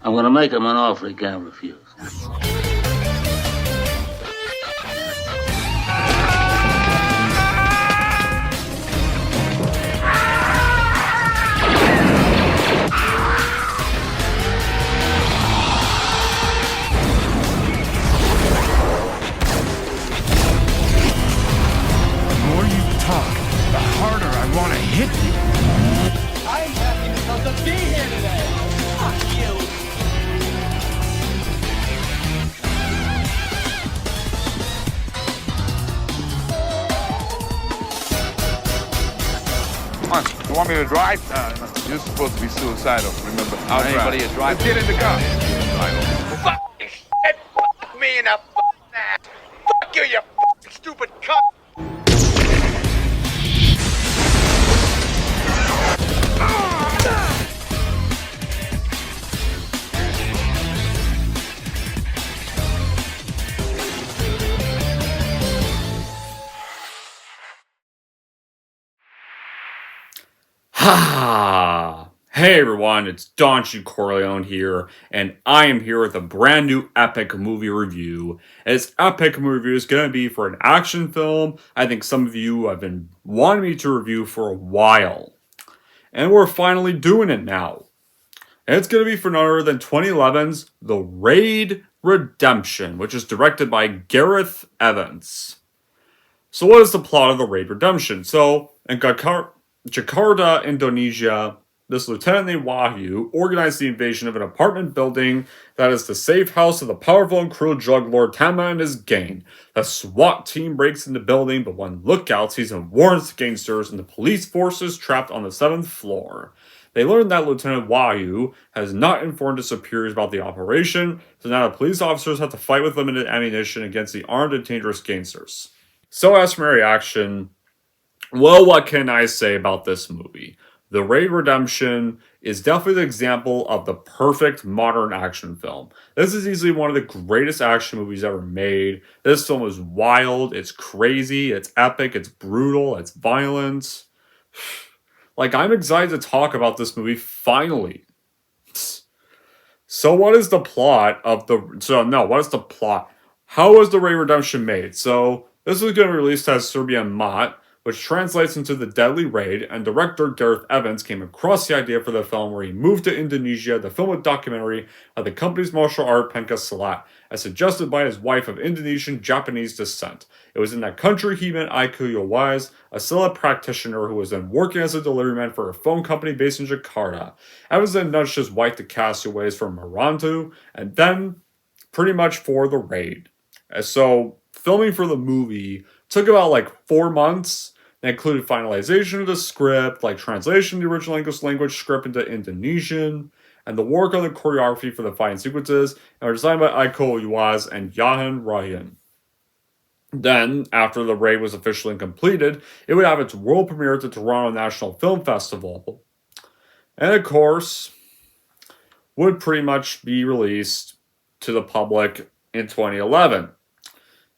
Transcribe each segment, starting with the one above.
I'm gonna make him an offer he can't refuse. The more you talk, the harder I want to hit you. I'm happy because of being here today. Fuck you. Come on, you want me to drive? You're supposed to be suicidal, remember? I'll Anybody drive. a drive? Get in the car. Fucking shit. Fuck me in the fucking ass. Fuck you, you fucking stupid cunt. Ha! Hey everyone, it's Don Corleone here, and I am here with a brand new epic movie review. And this epic movie review is going to be for an action film I think some of you have been wanting me to review for a while. And we're finally doing it now. And it's going to be for none other than 2011's The Raid Redemption, which is directed by Gareth Evans. So what is the plot of The Raid Redemption? So, in Jakarta, Indonesia, this lieutenant named Wahyu organized the invasion of an apartment building that is the safe house of the powerful and cruel drug lord Tama and his gang. The SWAT team breaks into the building, but one lookout sees and warns the gangsters and the police forces trapped on the 7th floor. They learn that Lieutenant Wahyu has not informed his superiors about the operation, so now the police officers have to fight with limited ammunition against the armed and dangerous gangsters. So as for my reaction, well, what can I say about this movie? The Raid Redemption is definitely the example of the perfect modern action film. This is easily one of the greatest action movies ever made. This film is wild, it's crazy, it's epic, it's brutal, it's violent. Like, I'm excited to talk about this movie finally. So what is the plot of what is the plot? How was The Raid Redemption made? So, this was going to be released as Serbian Mat, which translates into The Deadly Raid, and director Gareth Evans came across the idea for the film where he moved to Indonesia to film a documentary of the company's martial art Pencastilat, as suggested by his wife of Indonesian-Japanese descent. It was in that country he met Iko Uwais, a Silat practitioner who was then working as a delivery man for a phone company based in Jakarta. Evans then nudged his wife to cast Uwais for Marantu, and then pretty much for The Raid. So, filming for the movie took about 4 months. That included finalization of the script, translation of the original English language script into Indonesian, and the work on the choreography for the fighting sequences, and were designed by Iko Uwais and Yahan Ryan. Then, after The Raid was officially completed, it would have its world premiere at the Toronto National Film Festival. And of course, would pretty much be released to the public in 2011.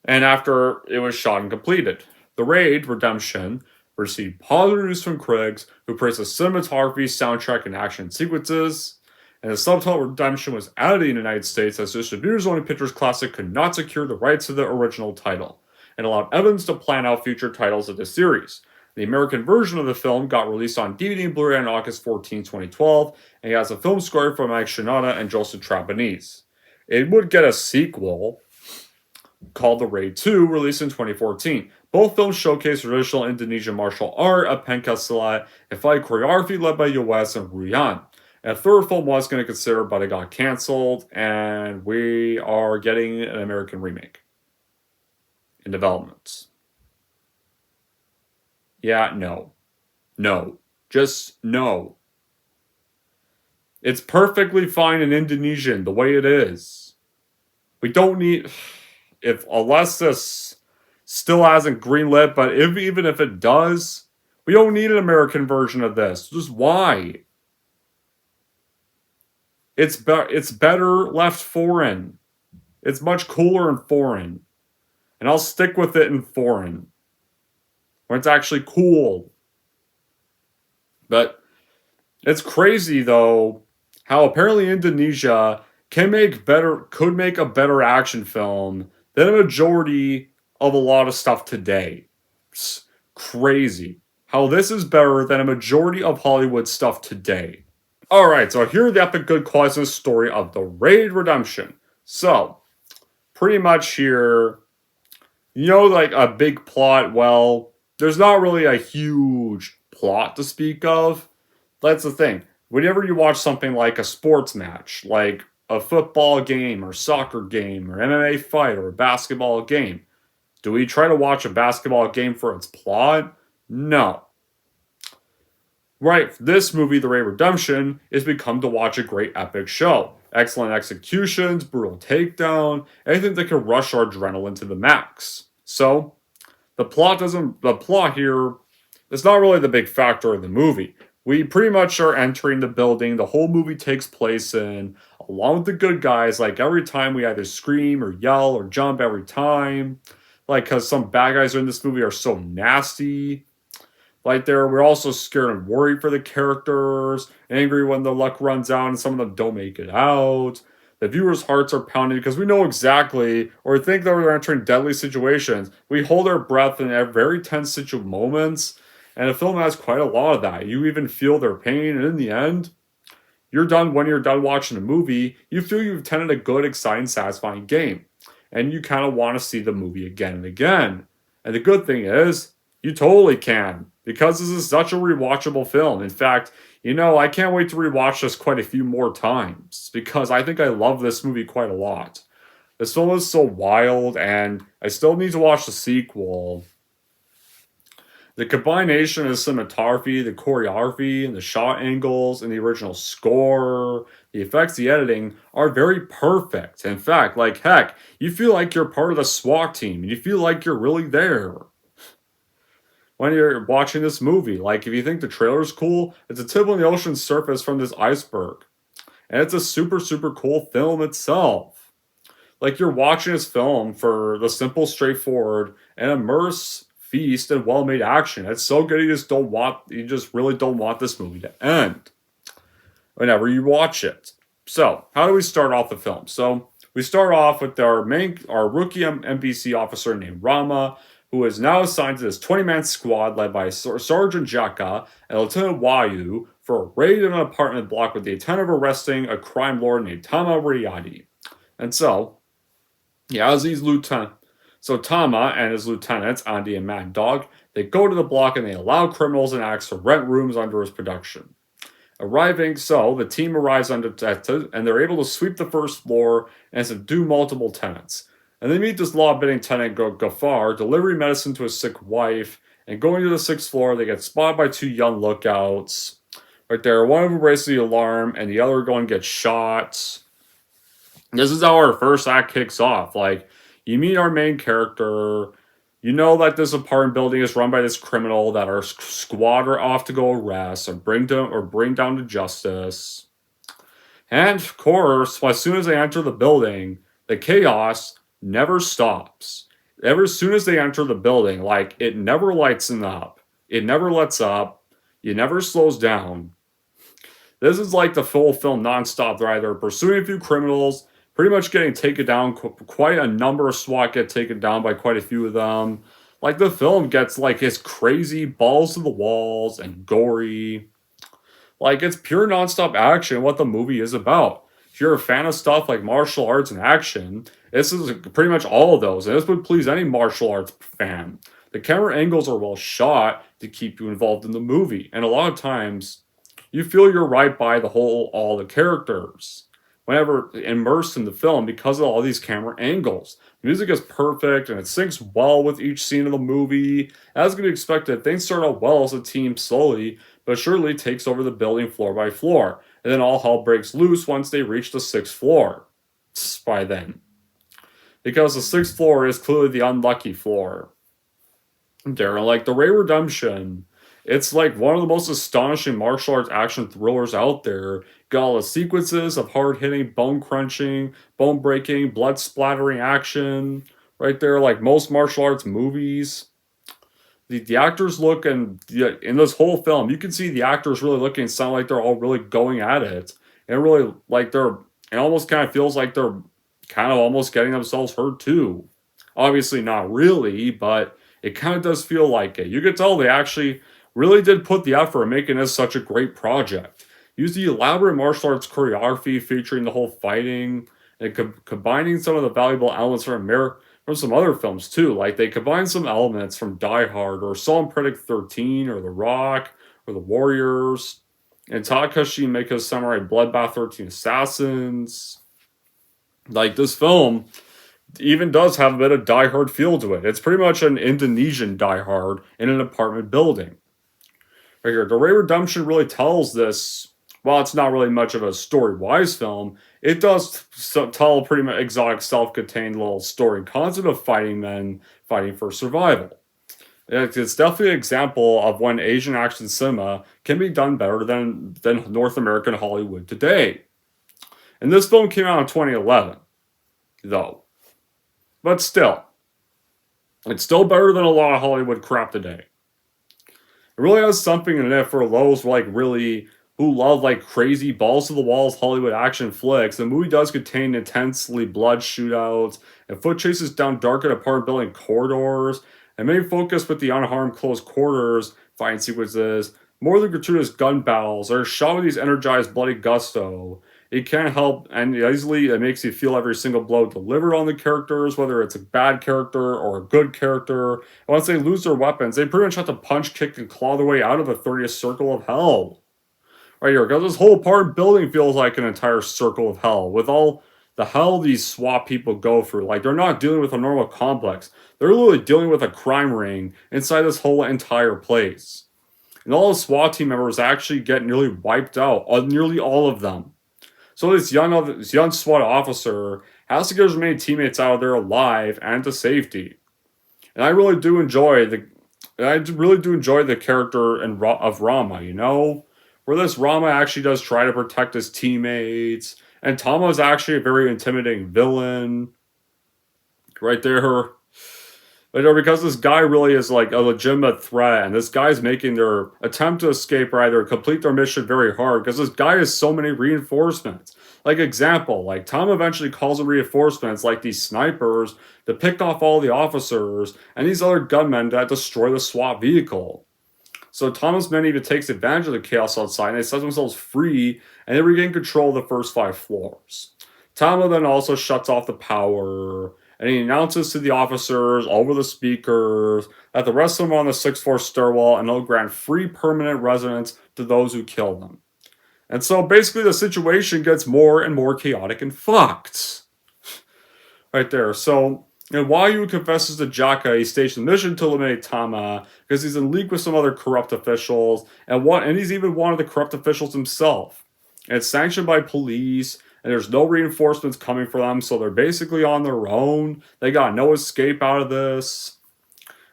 And after it was shot and completed. The Raid Redemption received positive reviews from critics who praised the cinematography, soundtrack, and action sequences. And the subtitle Redemption was added in the United States as Distributors Only Pictures Classic could not secure the rights to the original title, and allowed Evans to plan out future titles of the series. The American version of the film got released on DVD and Blu-ray on August 14, 2012, and it has a film score from Mike Shinoda and Joseph Trapanese. It would get a sequel called The Raid 2, released in 2014. Both films showcase traditional Indonesian martial art of Pencastilat and fight choreography led by Uwais and Ruyan. And a third film was going to consider, but it got canceled, and we are getting an American remake in development. Yeah, no. No. Just no. It's perfectly fine in Indonesian, the way it is. We don't need... Unless this still hasn't greenlit, but even if it does, we don't need an American version of this. Just why? It's better left foreign. It's much cooler in foreign. And I'll stick with it in foreign. When it's actually cool. But it's crazy, though, how apparently Indonesia could make a better action film than a majority of a lot of stuff today. It's crazy. How this is better than a majority of Hollywood stuff today. Alright, so here are the epic good quality story of the Raid Redemption. So, pretty much here, like a big plot, well, there's not really a huge plot to speak of. That's the thing. Whenever you watch something like a sports match, like a football game or soccer game or MMA fight or a basketball game, do we try to watch a basketball game for its plot? No. Right, this movie, The Raid Redemption, is become to watch a great epic show. Excellent executions, brutal takedown, anything that can rush our adrenaline to the max. So, the plot here is not really the big factor of the movie. We pretty much are entering the building the whole movie takes place in, along with the good guys. Like every time we either scream or yell or jump every time. Like, because some bad guys in this movie are so nasty. Like we're also scared and worried for the characters, angry when the luck runs out and some of them don't make it out. The viewers' hearts are pounding because we know exactly, or think that we're entering deadly situations. We hold our breath in very tense moments, and the film has quite a lot of that. You even feel their pain, and in the end, when you're done watching the movie, you feel you've attended a good, exciting, satisfying game. And you kind of want to see the movie again and again. And the good thing is, you totally can, because this is such a rewatchable film. In fact, I can't wait to rewatch this quite a few more times, because I think I love this movie quite a lot. This film is so wild, and I still need to watch the sequel. The combination of cinematography, the choreography, and the shot angles, and the original score, the effects, the editing are very perfect. In fact, heck, you feel like you're part of the SWAT team, and you feel like you're really there when you're watching this movie. Like, if you think the trailer's cool, it's a tip on the ocean's surface from this iceberg. And it's a super, super cool film itself. Like, you're watching this film for the simple, straightforward, and immerse feast and well-made action. It's so good you just really don't want this movie to end whenever you watch it. So, how do we start off the film? So, we start off with our rookie NBC officer named Rama, who is now assigned to this 20-man squad led by Sergeant Jaka and Lieutenant Wayu for a raid in an apartment block with the intent of arresting a crime lord named Tama Riyadi. And so, Tama and his lieutenants, Andy and Mad Dog, they go to the block and they allow criminals and acts to rent rooms under his production. The team arrives undetected and they're able to sweep the first floor and subdue multiple tenants. And they meet this law-abiding tenant, Gafar, delivering medicine to his sick wife, and going to the 6th floor, they get spotted by 2 young lookouts. Right there, one of them raises the alarm, and the other going to get shot. This is how our first act kicks off. You meet our main character. You know that this apartment building is run by this criminal that our squad are off to go arrest or bring down to justice. And of course, as soon as they enter the building, the chaos never stops. As soon as they enter the building, it never lights up. It never lets up. It never slows down. This is like the full film nonstop. They're either pursuing a few criminals, pretty much getting taken down. Quite a number of SWAT get taken down by quite a few of them. The film gets it's crazy, balls to the walls and gory. It's pure nonstop action, what the movie is about. If you're a fan of stuff like martial arts and action, this is pretty much all of those, and this would please any martial arts fan. The camera angles are well shot to keep you involved in the movie, and a lot of times, you feel you're right by all the characters whenever immersed in the film because of all these camera angles. The music is perfect, and it syncs well with each scene of the movie. As can be expected, things start out well as a team slowly, but surely takes over the building floor by floor, and then all hell breaks loose once they reach the 6th floor. By then. Because the 6th floor is clearly the unlucky floor. The Raid Redemption, it's one of the most astonishing martial arts action thrillers out there. Got all the sequences of hard-hitting, bone-crunching, bone-breaking, blood-splattering action. Right there, most martial arts movies. The actors in this whole film, you can see the actors really looking and sound like they're all really going at it. And really, like, it almost kind of feels like they're kind of almost getting themselves hurt too. Obviously, not really, but it kind of does feel like it. You could tell they actually really did put the effort in making this such a great project. Use the elaborate martial arts choreography featuring the whole fighting and combining some of the valuable elements from some other films too. Like they combine some elements from Die Hard or Psalm Predict 13 or The Rock or The Warriors and Takashi Miike's Samurai Bloodbath 13 Assassins. Like this film even does have a bit of Die Hard feel to it. It's pretty much an Indonesian Die Hard in an apartment building. Right here, The Ray Redemption really tells this. While it's not really much of a story-wise film, it does tell a pretty much exotic, self-contained little story concept of fighting men fighting for survival. It's definitely an example of when Asian action cinema can be done better than North American Hollywood today. And this film came out in 2011, though. But still, it's still better than a lot of Hollywood crap today. It really has something in it for those who love like crazy balls to the walls Hollywood action flicks. The movie does contain intensely blood shootouts and foot chases down dark and apartment building corridors, and may focus with the unharmed close quarters fighting sequences. More than gratuitous gun battles are shot with these energized bloody gusto. It can't help, and easily it makes you feel every single blow delivered on the characters, whether it's a bad character or a good character. And once they lose their weapons, they pretty much have to punch, kick, and claw their way out of the 30th circle of hell. Right here, because this whole part building feels like an entire circle of hell, with all the hell these SWAT people go through. Like, they're not dealing with a normal complex. They're literally dealing with a crime ring inside this whole entire place. And all the SWAT team members actually get nearly wiped out, nearly all of them. So this young SWAT officer has to get as many teammates out of there alive and to safety. And I really do enjoy the character of Rama, you know? Where this Rama actually does try to protect his teammates. And Tama is actually a very intimidating villain. Right there. Because this guy really is like a legitimate threat, and this guy's making their attempt to escape or either complete their mission very hard, because this guy has so many reinforcements. Like example, like Tom eventually calls in reinforcements like these snipers to pick off all the officers and these other gunmen that destroy the SWAT vehicle. So Thomas men even takes advantage of the chaos outside and they set themselves free and they regain control of the first 5 floors. Tama then also shuts off the power and he announces to the officers over the speakers that the rest of them are on the 6th floor stairwell and he'll grant free permanent residence to those who kill them. And so basically the situation gets more and more chaotic and fucked. Right there. So, and Wayu confesses to Jaka he staged the mission to eliminate Tama because he's in league with some other corrupt officials, and he's even one of the corrupt officials himself. And it's sanctioned by police, and there's no reinforcements coming for them, so they're basically on their own. They got no escape out of this.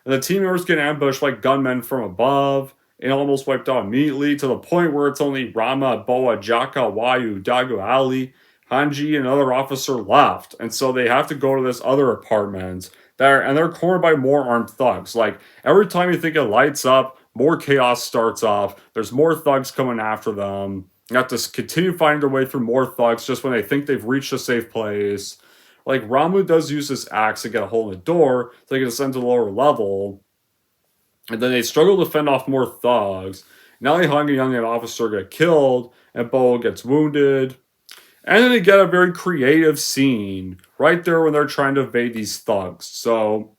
And the team members get ambushed like gunmen from above, and almost wiped out immediately to the point where it's only Rama, Boa, Jaka, Wayu, Dago Ali, Hanji, and another officer left. And so they have to go to this other apartment and they're cornered by more armed thugs. Like every time you think it lights up, more chaos starts off. There's more thugs coming after them. You have to continue finding their way through more thugs just when they think they've reached a safe place. Like Ramu does use this axe to get a hole in the door so they can ascend to the lower level. And then they struggle to fend off more thugs. Nelly Hung, a young officer, get killed, and Bo gets wounded. And then they get a very creative scene right there when they're trying to evade these thugs. So,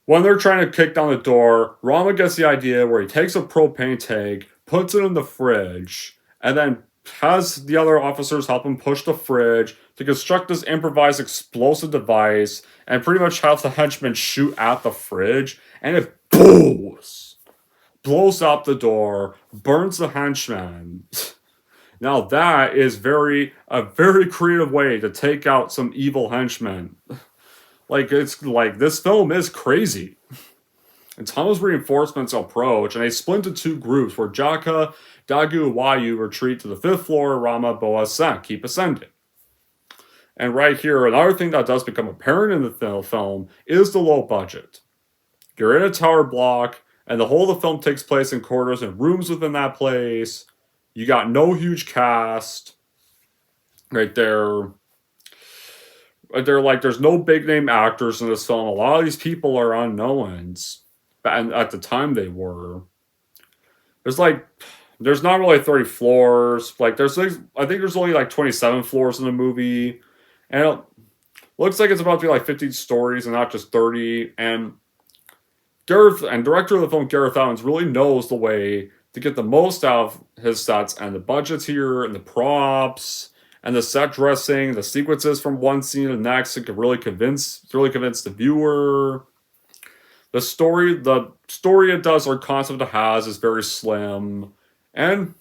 when they're trying to kick down the door, Rama gets the idea where he takes a propane tank, puts it in the fridge, and then has the other officers help him push the fridge to construct this improvised explosive device and pretty much have the henchmen shoot at the fridge, and it blows up the door, burns the henchman. Now that is a very creative way to take out some evil henchmen. It's like this film is crazy. And Tama's reinforcements approach, and they split into 2 groups where Jaka, Dagu, and Wayu retreat to the 5th floor, Rama, Boa, Sen keep ascending. And right here, another thing that does become apparent in the film is the low budget. You're in a tower block, and the whole of the film takes place in corridors and rooms within that place. You got no huge cast right there. They're like, there's no big name actors in this film. A lot of these people are unknowns, and at the time they were. There's like, there's not really 30 floors. Like, there's like, I think there's only like 27 floors in the movie, and it looks like it's about to be like 50 stories and not just 30. And Gareth and director of the film Gareth Evans really knows the way to get the most out of his sets and the budgets here and the props and the set dressing, the sequences from one scene to the next to really convince the viewer. The story it does or concept it has is very slim, and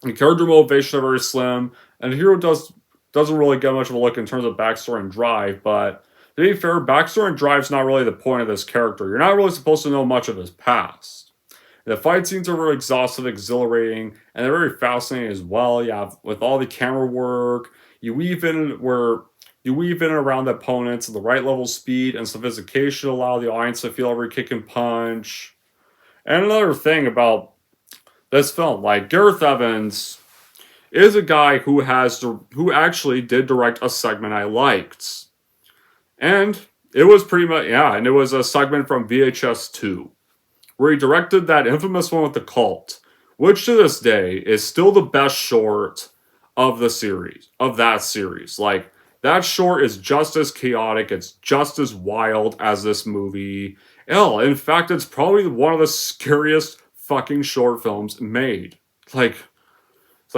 the character motivation are very slim, and the hero doesn't really get much of a look in terms of backstory and drive. But to be fair, backstory and drive's not really the point of this character. You're not really supposed to know much of his past. The fight scenes are very exhaustive, exhilarating, and they're very fascinating as well. With all the camera work, you weave in and around the opponents at the right level of speed and sophistication to allow the audience to feel every kick and punch. And another thing about this film, like Gareth Evans is a guy who actually did direct a segment I liked. And it was and it was a segment from VHS 2, where he directed that infamous one with the cult, which to this day is still the best short of that series. Like, that short is just as chaotic, it's just as wild as this movie. Hell, in fact, it's probably one of the scariest fucking short films made.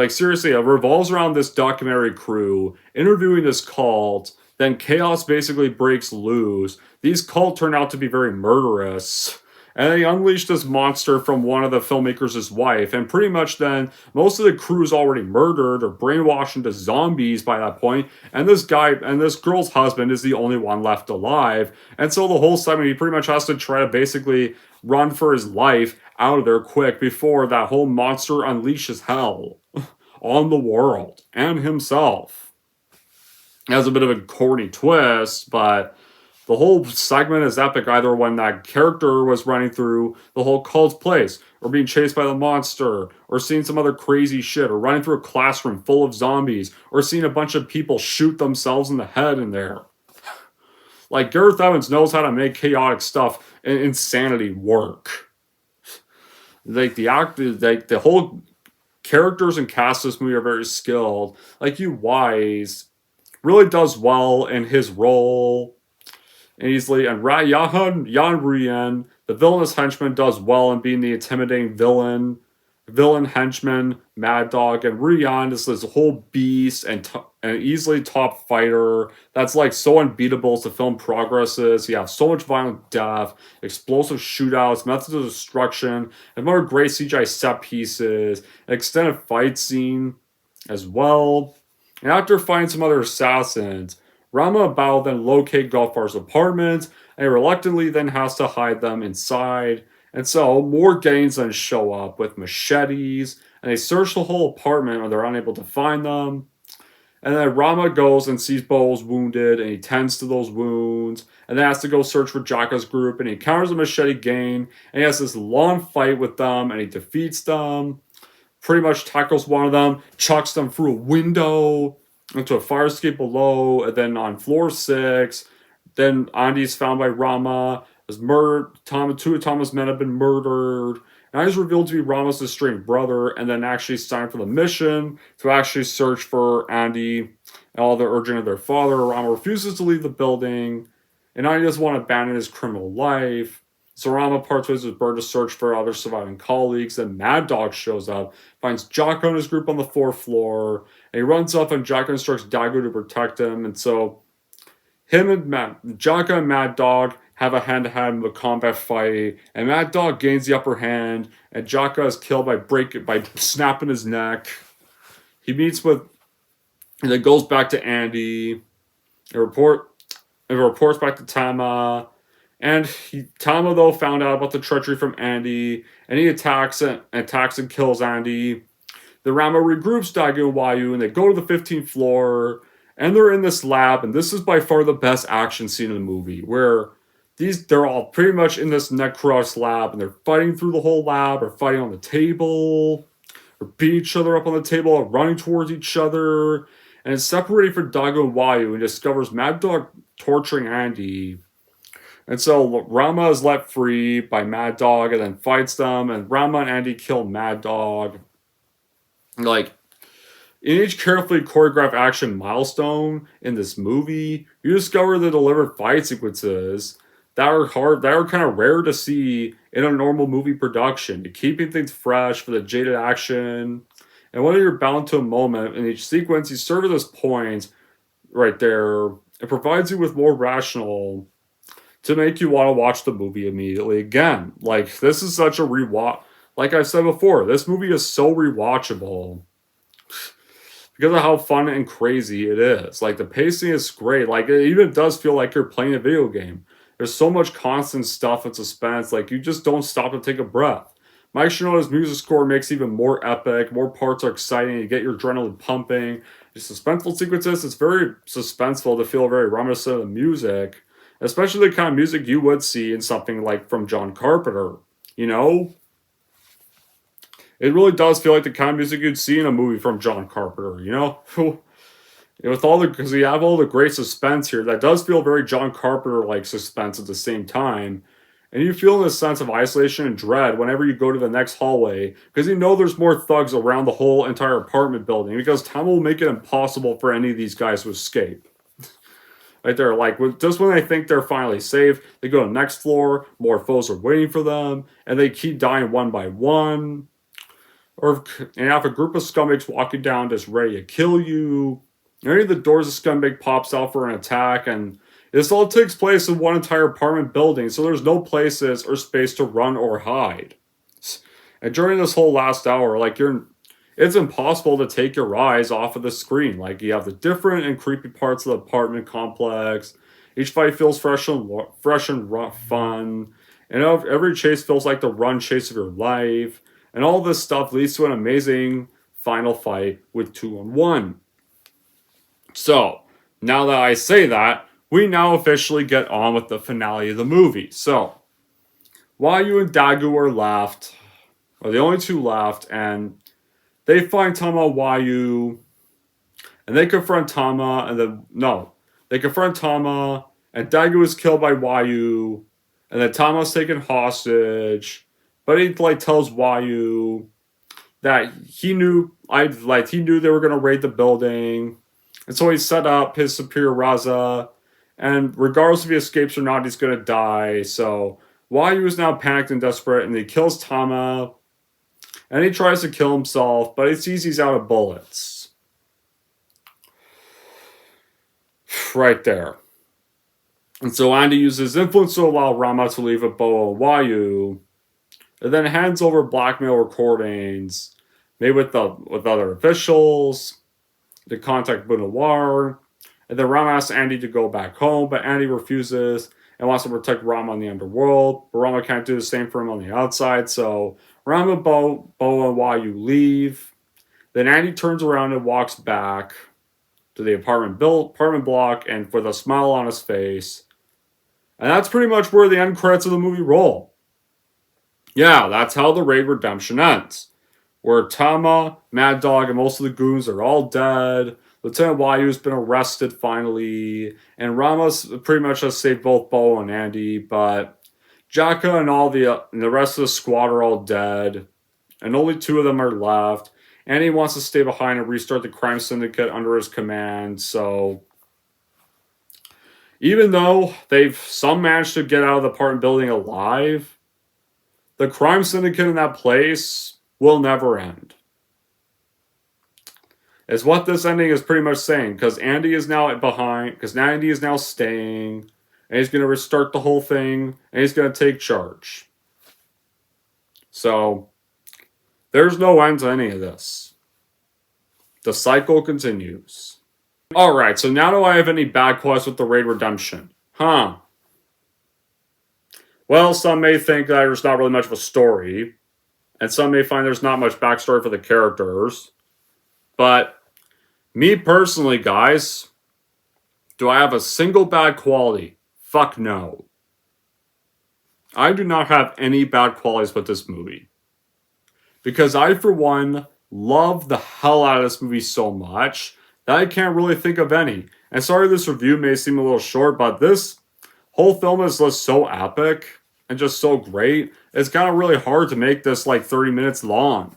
Seriously, it revolves around this documentary crew interviewing this cult. Then chaos basically breaks loose. These cult turn out to be very murderous. And they unleash this monster from one of the filmmakers' wife. And pretty much then, most of the crew's already murdered or brainwashed into zombies by that point. And this girl's husband is the only one left alive. And so the whole segment, he pretty much has to try to basically run for his life out of there quick before that whole monster unleashes hell on the world and himself. It has a bit of a corny twist, but the whole segment is epic, either when that character was running through the whole cult's place, or being chased by the monster, or seeing some other crazy shit, or running through a classroom full of zombies, or seeing a bunch of people shoot themselves in the head in there. Like, Gareth Evans knows how to make chaotic stuff and insanity work. Like, the whole characters and cast of this movie are very skilled. Like, Hugh Wise really does well in his role. And easily, and Jan Ryan, the villainous henchman, does well in being the intimidating villain henchman, Mad Dog, and Ryan is this whole beast and easily top fighter that's like so unbeatable as the film progresses. You have so much violent death, explosive shootouts, methods of destruction, and more great CGI set pieces, an extended fight scene as well. And after fighting some other assassins, Rama Bao then locate Gulfar's apartment, and reluctantly then has to hide them inside. And so, more gangs then show up with machetes, and they search the whole apartment, and they're unable to find them. And then Rama goes and sees Bo's wounded, and he tends to those wounds, and then has to go search for Jaka's group, and he encounters a machete gang, and he has this long fight with them, and he defeats them, pretty much tackles one of them, chucks them through a window into a fire escape below, and then on floor 6, then Andy's found by Rama, is murdered. Two of Thomas' men have been murdered. Now he's revealed to be Rama's estranged brother, and then actually signed for the mission to actually search for Andy and all the urging of their father. Rama refuses to leave the building, and Andy doesn't want to abandon his criminal life. So Rama parts ways with Bird to search for other surviving colleagues. Then Mad Dog shows up, finds Jaka and his group on the 4th floor, and he runs up and Jaka instructs Dago to protect him. And so Jaka and Mad Dog have a hand-to-hand combat fight, and Mad Dog gains the upper hand, and Jaka is killed by snapping his neck. He and then goes back to Andy. It reports back to Tama. And Tama, though, found out about the treachery from Andy, and he attacks and kills Andy. The Rama regroups Dago and Wayu, and they go to the 15th floor, and they're in this lab, and this is by far the best action scene in the movie, where they're all pretty much in this Necros lab, and they're fighting through the whole lab, or fighting on the table, beat each other up on the table, running towards each other, and it's separated from Dago and Wayu and discovers Mad Dog torturing Andy. And so Rama is let free by Mad Dog and then fights them, and Rama and Andy kill Mad Dog. Like, in each carefully choreographed action milestone in this movie, you discover the delivered fight sequences that are kind of rare to see in a normal movie production, keeping things fresh for the jaded action. And whether you're bound to a moment in each sequence, you serve as points right there. It provides you with more rational to make you want to watch the movie immediately again. Like, this is such a rewatch. Like I said before, this movie is so rewatchable because of how fun and crazy it is. Like, the pacing is great. Like, it even does feel like you're playing a video game. There's so much constant stuff and suspense. Like, you just don't stop to take a breath. Mike Shinoda's music score makes it even more epic. More parts are exciting. You get your adrenaline pumping. The suspenseful sequences, it's very suspenseful to feel very reminiscent of the music. Especially the kind of music you would see in something like from John Carpenter. You know? It really does feel like the kind of music you'd see in a movie from John Carpenter, you know? Because you have all the great suspense here, that does feel very John Carpenter-like suspense at the same time. And you feel this sense of isolation and dread whenever you go to the next hallway, because you know there's more thugs around the whole entire apartment building, because time will make it impossible for any of these guys to escape. Right there, like, just when they think they're finally safe, they go to the next floor, more foes are waiting for them, and they keep dying one by one. And you have a group of scumbags walking down just ready to kill you. Any of the doors of scumbag pops out for an attack, and this all takes place in one entire apartment building, so there's no places or space to run or hide. And during this whole last hour, like, it's impossible to take your eyes off of the screen. Like, you have the different and creepy parts of the apartment complex. Each fight feels fresh and fun. And every chase feels like the run chase of your life. And all this stuff leads to an amazing final fight with 2-on-1. So, now that I say that, we now officially get on with the finale of the movie. So, Wayu and Dagu are left, are the only two left, and they find Tama Wayu, and they confront Tama, they confront Tama, and Dagu is killed by Wayu, and then Tama's taken hostage, but he, like, tells Wayu that he knew they were going to raid the building, and so he set up his superior Raza, and regardless if he escapes or not, he's going to die, so Wayu is now panicked and desperate, and he kills Tama, and he tries to kill himself, but he sees he's out of bullets. Right there. And so Andy uses influence to allow Rama to leave with Boa and Wayu, and then hands over blackmail recordings made with other officials to contact Bunawar. And then Rama asks Andy to go back home, but Andy refuses and wants to protect Rama in the underworld. But Rama can't do the same for him on the outside, so Rama, Boa, and Wayu leave. Then Andy turns around and walks back to the apartment block, and with a smile on his face. And that's pretty much where the end credits of the movie roll. Yeah, that's how the raid redemption ends. Where Tama, Mad Dog, and most of the goons are all dead. Lieutenant Wayu's been arrested finally. And Rama's pretty much has saved both Boa and Andy, but Jaka and the rest of the squad are all dead, and only two of them are left. And he wants to stay behind and restart the crime syndicate under his command. So, even though some managed to get out of the apartment building alive, the crime syndicate in that place will never end. Is what this ending is pretty much saying, because Andy is now staying. And he's going to restart the whole thing, and he's going to take charge. So, there's no end to any of this. The cycle continues. Alright, so now do I have any bad quests with the raid redemption? Well, some may think that there's not really much of a story, and some may find there's not much backstory for the characters. But, me personally, guys, do I have a single bad quality? Fuck no. I do not have any bad qualities with this movie. Because I, for one, love the hell out of this movie so much that I can't really think of any. And sorry this review may seem a little short, but this whole film is just so epic and just so great. It's kind of really hard to make this like 30 minutes long.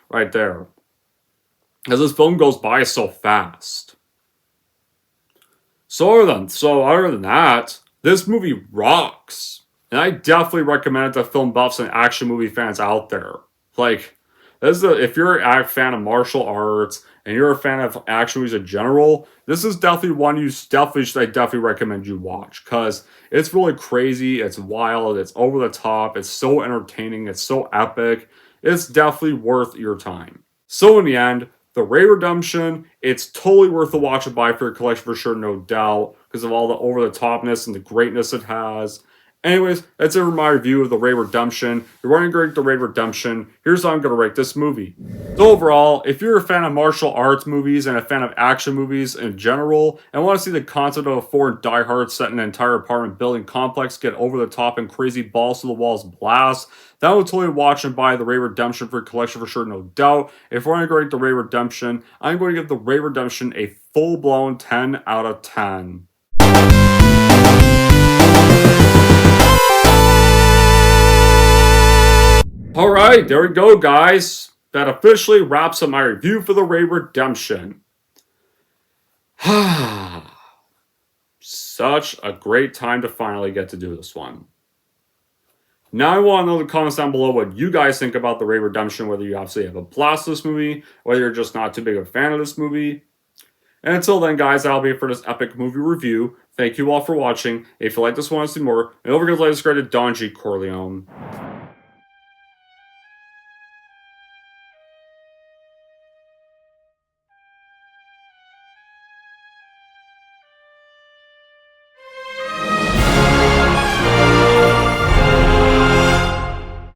Right there. Because this film goes by so fast. So other than that, this movie rocks. And I definitely recommend it to film buffs and action movie fans out there. Like, if you're a fan of martial arts and you're a fan of action movies in general, this is definitely one I definitely recommend you watch. Because it's really crazy, it's wild, it's over the top, it's so entertaining, it's so epic. It's definitely worth your time. So in the end, The Ray Redemption, it's totally worth the watch and buy for your collection for sure, no doubt, because of all the over-the-topness and the greatness it has. Anyways, that's it for my review of The Ray Redemption. If you're wanting to rate The Ray Redemption, here's how I'm going to rate this movie. So overall, if you're a fan of martial arts movies and a fan of action movies in general, and want to see the concept of a foreign diehard set in an entire apartment building complex get over the top and crazy balls to the walls blast, that would totally watch and buy The Ray Redemption for your collection for sure, no doubt. If we're going to rate The Ray Redemption, I'm going to give The Ray Redemption a full-blown 10 out of 10. Alright, there we go, guys. That officially wraps up my review for The Ray Redemption. Such a great time to finally get to do this one. Now I want to know in the comments down below what you guys think about The Ray Redemption, whether you obviously have a blast with this movie, whether you're just not too big of a fan of this movie. And until then, guys, that'll be it for this epic movie review. Thank you all for watching. If you like this one and see more, don't forget to like, subscribe to Don G. Corleone.